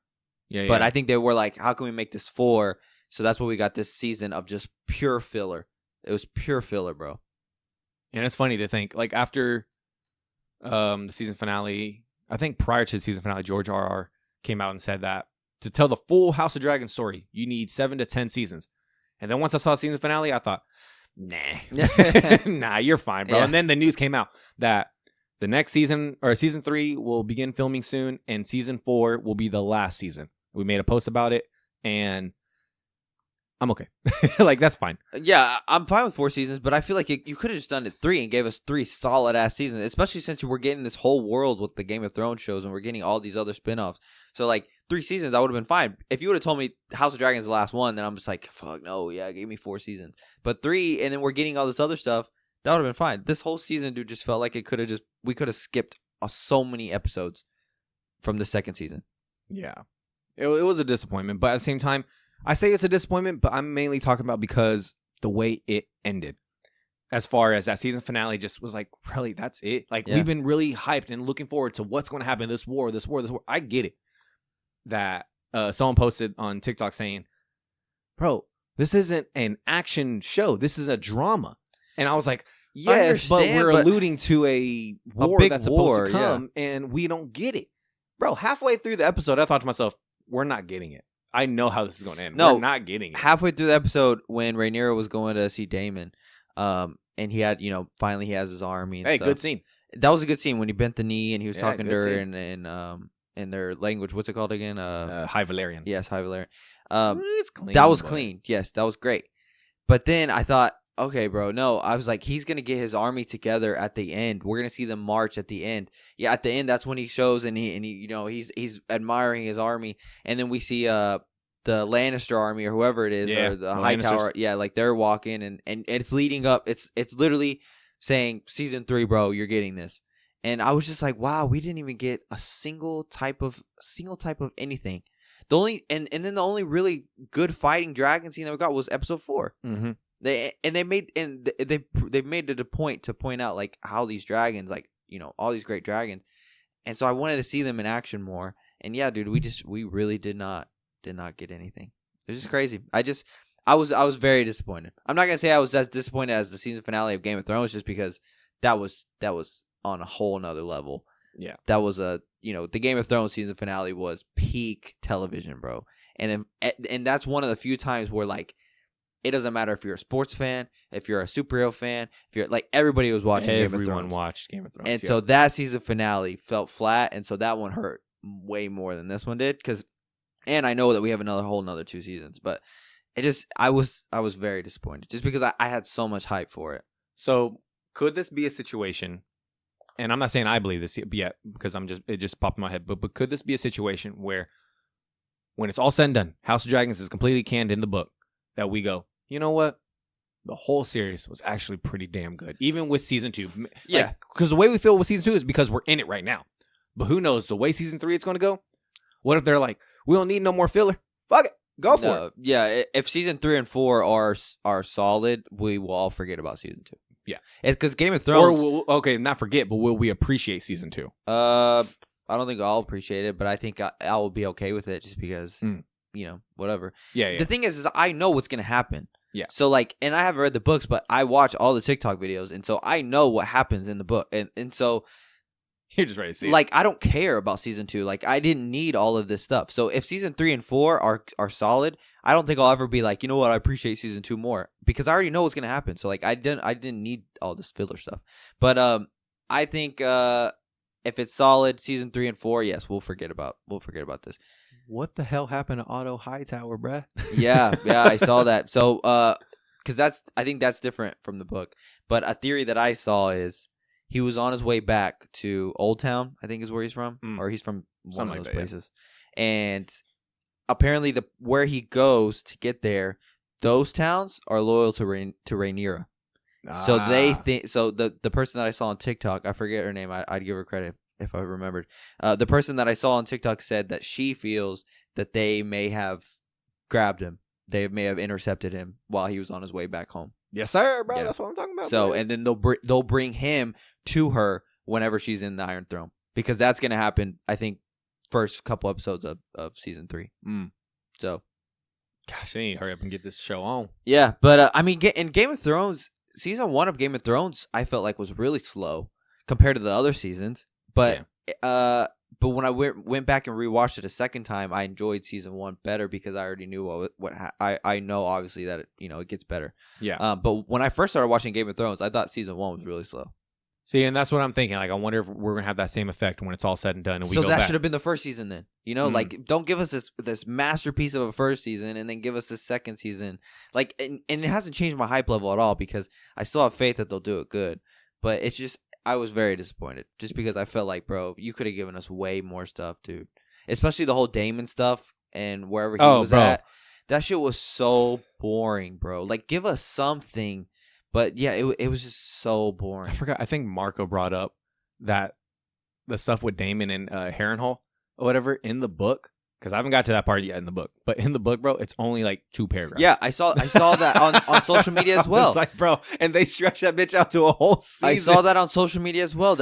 But I think they were like, how can we make this 4? So that's what we got this season of just pure filler. It was pure filler, bro. And it's funny to think, like, after the season finale, I think prior to the season finale, George R.R. came out and said that to tell the full House of Dragons story, you need 7 to 10 seasons. And then once I saw the season finale, I thought, nah, you're fine, bro. Yeah. And then the news came out that the next season, or season 3, will begin filming soon, and season 4 will be the last season. We made a post about it, and I'm okay. Like, that's fine. Yeah, I'm fine with 4 seasons, but I feel like you could have just done it 3 and gave us 3 solid ass seasons, especially since we're getting this whole world with the Game of Thrones shows and we're getting all these other spinoffs. So like 3 seasons, I would have been fine. If you would have told me House of Dragons is the last one, then I'm just like, fuck no, yeah, give me 4 seasons. But 3, and then we're getting all this other stuff, that would have been fine. This whole season, dude, just felt like we could have skipped so many episodes from the second season. Yeah. It was a disappointment, but at the same time, I say it's a disappointment, but I'm mainly talking about because the way it ended. As far as that season finale just was like, really, that's it? Like, we've been really hyped and looking forward to what's going to happen in this war. I get it. That someone posted on TikTok saying, bro, this isn't an action show. This is a drama. And I was like, yes, but we're alluding to a war that's supposed to come, and we don't get it. Bro, halfway through the episode, I thought to myself, we're not getting it. I know how this is going to end. No, we're not getting it. Halfway through the episode, when Rhaenyra was going to see Daemon, and he had, finally he has his army and stuff. Good scene. That was a good scene when he bent the knee and he was talking to her scene. in their language. What's it called again? High Valyrian. Yes, High Valyrian. It's clean. That was clean. Yes, that was great. But then I thought, okay, bro, no. I was like, he's gonna get his army together at the end. We're gonna see them march at the end. Yeah, at the end, that's when he shows and he's admiring his army, and then we see the Lannister army or whoever it is, or the Hightower. Yeah, like they're walking and it's leading up. It's literally saying season 3, bro, you're getting this. And I was just like, wow, we didn't even get a single type of anything. The only and then the only really good fighting dragon scene that we got was episode 4. Mm-hmm. They made it a point to point out like how these dragons, like, all these great dragons, and so I wanted to see them in action more. And yeah, dude, we really did not get anything. It was just crazy. I was very disappointed. I'm not gonna say I was as disappointed as the season finale of Game of Thrones, just because that was on a whole nother level. Yeah, that was the Game of Thrones season finale was peak television, bro. And that's one of the few times where like, it doesn't matter if you're a sports fan, if you're a superhero fan, if you're like, everybody was watching Game of Thrones. Everyone watched Game of Thrones. And so that season finale felt flat, and so that one hurt way more than this one did. And I know that we have another 2 seasons, but I was very disappointed just because I had so much hype for it. So could this be a situation? And I'm not saying I believe this yet because it just popped in my head. But could this be a situation where, when it's all said and done, House of Dragons is completely canned in the book, that we go, you know what? The whole series was actually pretty damn good, even with season 2. Yeah, because the way we feel with season 2 is because we're in it right now. But who knows the way season 3 it's going to go? What if they're like, we don't need no more filler? Fuck it, go for it. Yeah, if season 3 and 4 are solid, we will all forget about season 2. Yeah, it's because Game of Thrones. Or not forget, but will we appreciate season 2? I don't think I'll appreciate it, but I think I will be okay with it just because whatever. Yeah. The thing is I know what's gonna happen. Yeah. So like, and I haven't read the books, but I watch all the TikTok videos, and so I know what happens in the book, and so you're just ready to see it. Like, I don't care about season 2. Like, I didn't need all of this stuff. So if season 3 and 4 are solid, I don't think I'll ever be like, you know what, I appreciate season 2 more, because I already know what's gonna happen. So like, I didn't need all this filler stuff. But I think if it's solid, season 3 and 4, yes, we'll forget about this. What the hell happened to Otto Hightower, bruh? yeah, I saw that. So, because I think that's different from the book. But a theory that I saw is he was on his way back to Old Town, I think is where he's from, or he's from one of those places. Yeah. And apparently, where he goes to get there, those towns are loyal to Rhaenyra. So they think. So the person that I saw on TikTok, I forget her name. I'd give her credit if I remembered. The person that I saw on TikTok said that she feels that they may have grabbed him. They may have intercepted him while he was on his way back home. Yes, sir, bro. Yeah. That's what I'm talking about. So, bro. And then they'll bring him to her whenever she's in the Iron Throne, because that's gonna happen. I think first couple episodes of season 3. So, gosh, they need to hurry up and get this show on. Yeah, but I mean, in Game of Thrones, season 1 of Game of Thrones, I felt like was really slow compared to the other seasons. But but when I went back and rewatched it a second time, I enjoyed season 1 better because I already knew I know obviously that it gets better. Yeah. But when I first started watching Game of Thrones, I thought season 1 was really slow. See, and that's what I'm thinking. Like, I wonder if we're gonna have that same effect when it's all said and done, and we So go that back. should have been the first season then. You know, like don't give us this masterpiece of a first season and then give us this second season. Like, and it hasn't changed my hype level at all because I still have faith that they'll do it good. But it's just I was very disappointed just because I felt like, bro, you could have given us way more stuff, dude. Especially the whole Damon stuff and wherever he was at. That shit was so boring, bro. Like, give us something. But yeah, it was just so boring. I forgot. I think Marco brought up that the stuff with Damon and Harrenhal or whatever in the book, because I haven't got to that part yet in the book. But in the book, bro, it's only like 2 paragraphs. Yeah, I saw that on social media as well. It's like, bro, and they stretch that bitch out to a whole season. I saw that on social media as well.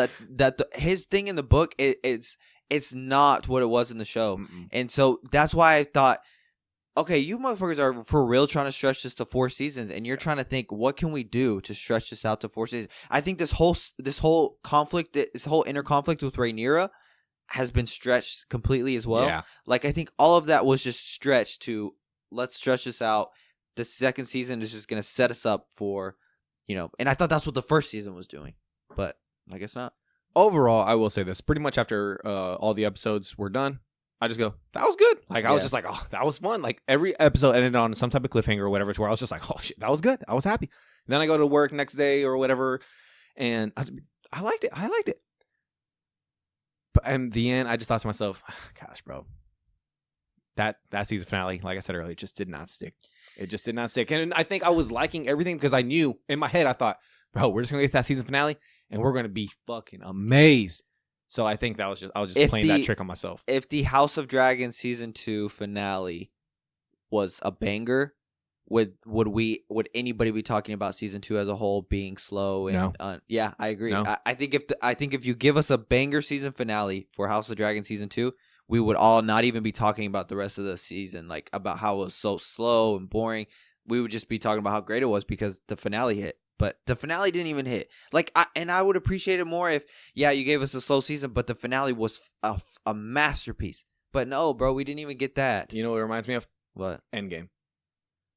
His thing in the book it's not what it was in the show, and so that's why I thought, okay, you motherfuckers are for real trying to stretch this to 4 seasons, and you're trying to think, what can we do to stretch this out to 4 seasons? I think this whole conflict, this whole inner conflict with Rhaenyra has been stretched completely as well. Yeah. Like, I think all of that was just stretched to, let's stretch this out. The second season is just going to set us up for, and I thought that's what the first season was doing, but I guess not. Overall, I will say this. Pretty much after all the episodes were done, I just go, that was good. Like, I was just like, oh, that was fun. Like, every episode ended on some type of cliffhanger or whatever, to where I was just like, oh, shit, that was good. I was happy. And then I go to work next day or whatever, and I liked it. But in the end, I just thought to myself, gosh, bro, that season finale, like I said earlier, just did not stick. It just did not stick. And I think I was liking everything because I knew in my head, I thought, bro, we're just going to get that season finale, and we're going to be fucking amazed. So I think I was just playing that trick on myself. If the House of Dragons season 2 finale was a banger, would anybody be talking about season 2 as a whole being slow? And, no. Yeah, I agree. No. I think if you give us a banger season finale for House of Dragons season 2, we would all not even be talking about the rest of the season, like about how it was so slow and boring. We would just be talking about how great it was because the finale hit. But the finale didn't even hit. Like, I would appreciate it more if, you gave us a slow season, but the finale was a masterpiece. But no, bro, we didn't even get that. You know what it reminds me of? What? Endgame.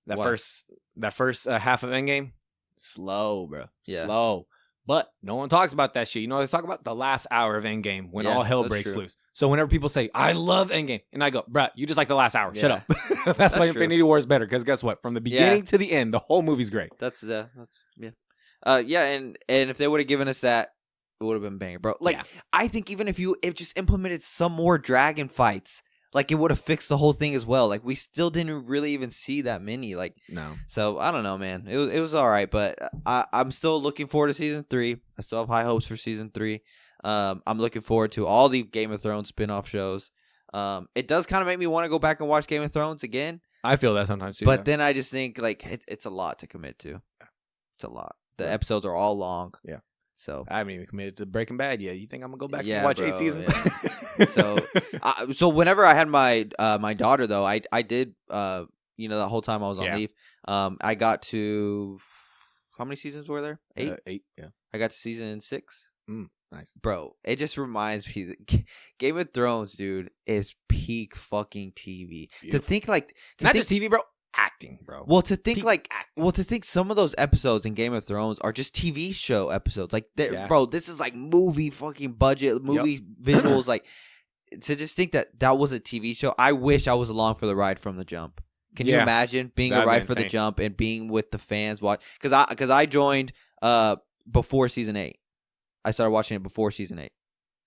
That first half of Endgame, slow, bro. Yeah. Slow. But no one talks about that shit. You know, they talk about the last hour of Endgame when all hell breaks loose. So whenever people say, I love Endgame, and I go, bruh, you just like the last hour. Shut up. That's why Infinity War is better, because guess what? From the beginning to the end, the whole movie's great. That's and if they would have given us that, it would have been banger, bro. Like, I think even if just implemented some more dragon fights, like, it would have fixed the whole thing as well. Like, we still didn't really even see that many. Like, no. So I don't know, man. It was all right, but I'm still looking forward to season 3. I still have high hopes for season 3. I'm looking forward to all the Game of Thrones spinoff shows. It does kind of make me want to go back and watch Game of Thrones again. I feel that sometimes too. But then I just think, like, it's a lot to commit to. It's a lot. The episodes are all long. Yeah. So I haven't even committed to Breaking Bad yet. You think I'm gonna go back and watch 8 seasons? Yeah. So whenever I had my daughter, though, I did the whole time I was on leave, I got to, how many seasons were there? 8. 8. Yeah. I got to season 6. Nice, bro. It just reminds me that Game of Thrones, dude, is peak fucking TV. Beautiful. To think like not just TV, bro. Acting, bro. Well, to think some of those episodes in Game of Thrones are just TV show episodes. Like, bro, this is like movie fucking budget, movie visuals. Like, to just think that was a TV show. I wish I was along for the ride from the jump. Can you imagine being a ride for the jump and being with the fans? Because I joined before season 8. I started watching it before season 8.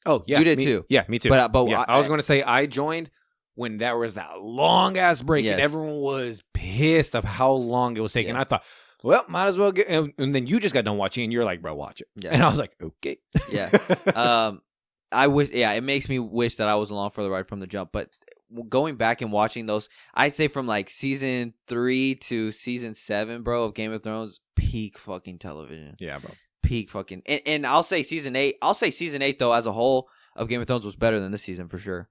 Oh yeah, you did too. Yeah, me too. But I was going to say I joined when there was that long ass break and everyone was pissed of how long it was taking. I thought, well, might as well get. And then you just got done watching, and you're like, bro, watch it. Yeah. And I was like, okay. Yeah. I wish. Yeah, it makes me wish that I was along for the ride from the jump. But going back and watching those, I'd say from like season 3 to season 7, bro, of Game of Thrones, peak fucking television. Yeah, bro. Peak fucking. And I'll say season 8. I'll say season 8 though, as a whole of Game of Thrones was better than this season for sure.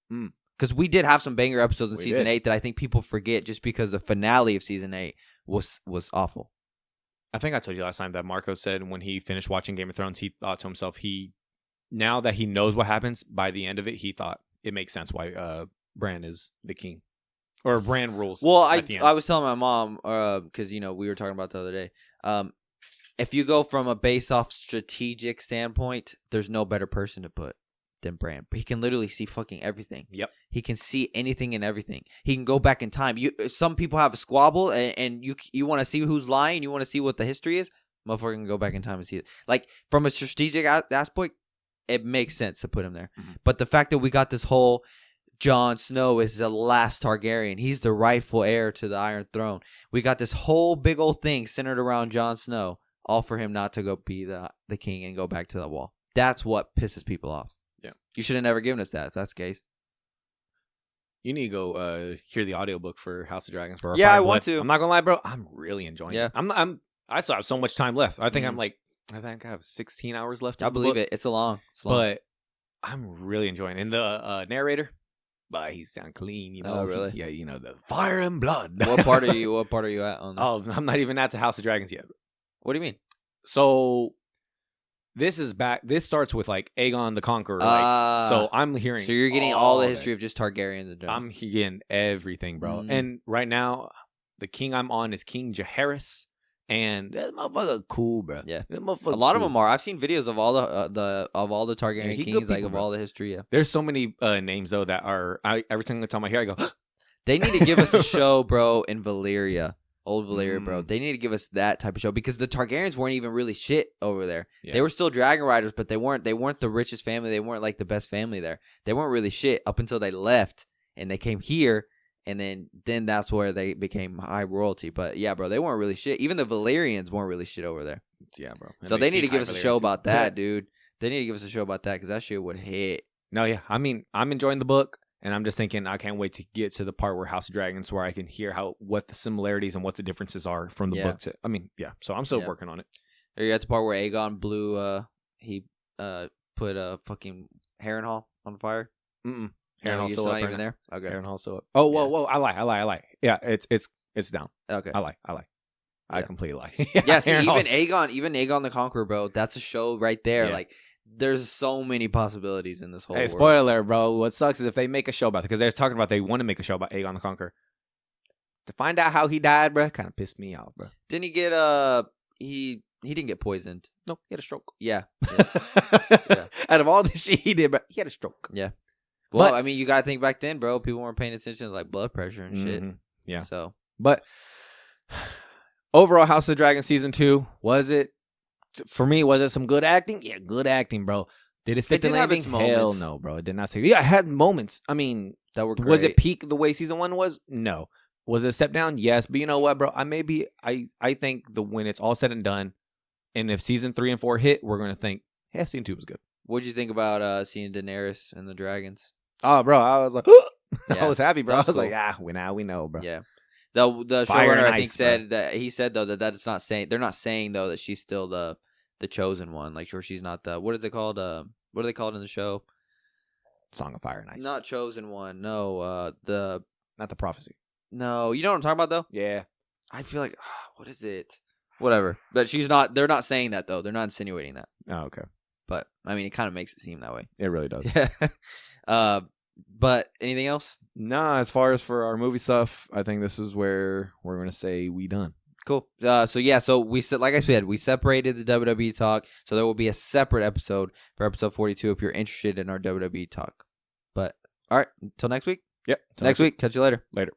Because we did have some banger episodes in season 8 that I think people forget just because the finale of season 8 was awful. I think I told you last time that Marco said when he finished watching Game of Thrones, he thought to himself, now that he knows what happens by the end of it, he thought it makes sense why Bran is the king. Or Bran rules. Well, I was telling my mom, because we were talking about the other day, if you go from a base off strategic standpoint, there's no better person to put than Bran. But he can literally see fucking everything. Yep. He can see anything and everything. He can go back in time. Some people have a squabble, and you want to see who's lying. You want to see what the history is. Motherfucker can go back in time and see it. Like, from a strategic aspect, it makes sense to put him there. Mhm. But the fact that we got this whole Jon Snow is the last Targaryen. He's the rightful heir to the Iron Throne. We got this whole big old thing centered around Jon Snow, all for him not to go be the king and go back to the wall. That's what pisses people off. Yeah. You should have never given us that if that's the case. You need to go hear the audiobook for House of Dragons, bro. Yeah, I want to. I'm not gonna lie, bro. I'm really enjoying Yeah. it. I still have so much time left. I think Mhm. I think I have 16 hours left. I of the believe book, it. It's long. but I'm really enjoying it. And the narrator, but he sound clean, you know. Oh, really? Yeah, you know, the fire and blood. What part are you at on that? Oh, I'm not even at the House of Dragons yet. What do you mean? So this is back. This starts with like Aegon the Conqueror. So I'm hearing. So you're getting all the that. history of just Targaryens in general. I'm getting everything, bro. Mm. And right now, the king I'm on is King Jaehaerys, and that motherfucker cool, bro. Yeah. That motherfucker A lot of cool. them are. I've seen videos of all the Targaryen he good kings, like people, of bro. all the history. Yeah. There's so many names though that are. Every single time I hear, I go, They need to give us a show, bro, in Valyria. Old Valyria, bro. Mm. They need to give us that type of show because the Targaryens weren't even really shit over there. Yeah. They were still dragon riders, but they weren't the richest family. They weren't like the best family there. They weren't really shit up until they left and they came here, and then that's where they became high royalty. But yeah, bro, they weren't really shit. Even the Valyrians weren't really shit over there. yeah, bro. And So they need to speak give high us a Valyrian show too. about that, dude. They need to give us a show about that because that shit would hit. No, yeah. I mean, I'm enjoying the book, and I'm just thinking I can't wait to get to the part where House of Dragons, where I can hear what the similarities and what the differences are from the Yeah. book to. I mean, yeah. So I'm still Yeah. working on it. Are you at the part where Aegon blew? He put a fucking Harrenhal on fire. Mm-mm. No, Harrenhal's you're still still up not right even now. there. Okay. Harrenhal's still up. Oh, whoa, Yeah. whoa! I lie. Yeah, it's down. Okay. I lie. I Yeah. completely lie. Yeah, see, Harrenhal's- even Aegon the Conqueror, bro, that's a show right there. Yeah. Like, there's so many possibilities in this whole Hey, world. spoiler, bro. What sucks is if they make a show about it, because they're talking about they want to make a show about Aegon the Conqueror. To find out how he died, bro, kind of pissed me off, bro. Didn't he get he didn't get poisoned? No, he had a stroke. Yeah. Out of all the shit he did, bro, he had a stroke. Yeah. Well, But- I mean, you gotta think back then, bro. People weren't paying attention to like blood pressure and shit. Mhm. Yeah. So But overall, House of the Dragon season 2, was it for me? Was it some good acting? Yeah, good acting, bro. Did it stick did to have landing? its Hell moments. no, bro. It did not stick. Yeah, it had moments. I mean, that were great. was it peak the way season 1 was? No. Was it a step down? Yes. But you know what, bro? I think when it's all said and done, and if season 3 and 4 hit, we're gonna think, yeah, season 2 was good. What'd you think about seeing Daenerys and the dragons? Oh, bro, I was like, Yeah, I was happy, bro. that I was was like, cool. now we know, bro. Yeah. The Fire showrunner and I think ice, bro. said that he said though that it's not saying they're not saying though that she's still the chosen one. Like sure she's not the what is it called? What are they called in the show? Song of Fire and Ice. Not chosen one. No, Not the prophecy. no. You know what I'm talking about though? Yeah. I feel like what is it? Whatever. But she's not. They're not saying that though. They're not insinuating that. Oh, okay. But I mean, it kind of makes it seem that way. It really does. Yeah. But anything else? Nah, as far as for our movie stuff, I think this is where we're gonna say we done. Cool. So we said, like I said, we separated the WWE talk. So there will be a separate episode for episode 42 if you're interested in our WWE talk. But all right, until next week. Yep. Next week. Catch you later. Later.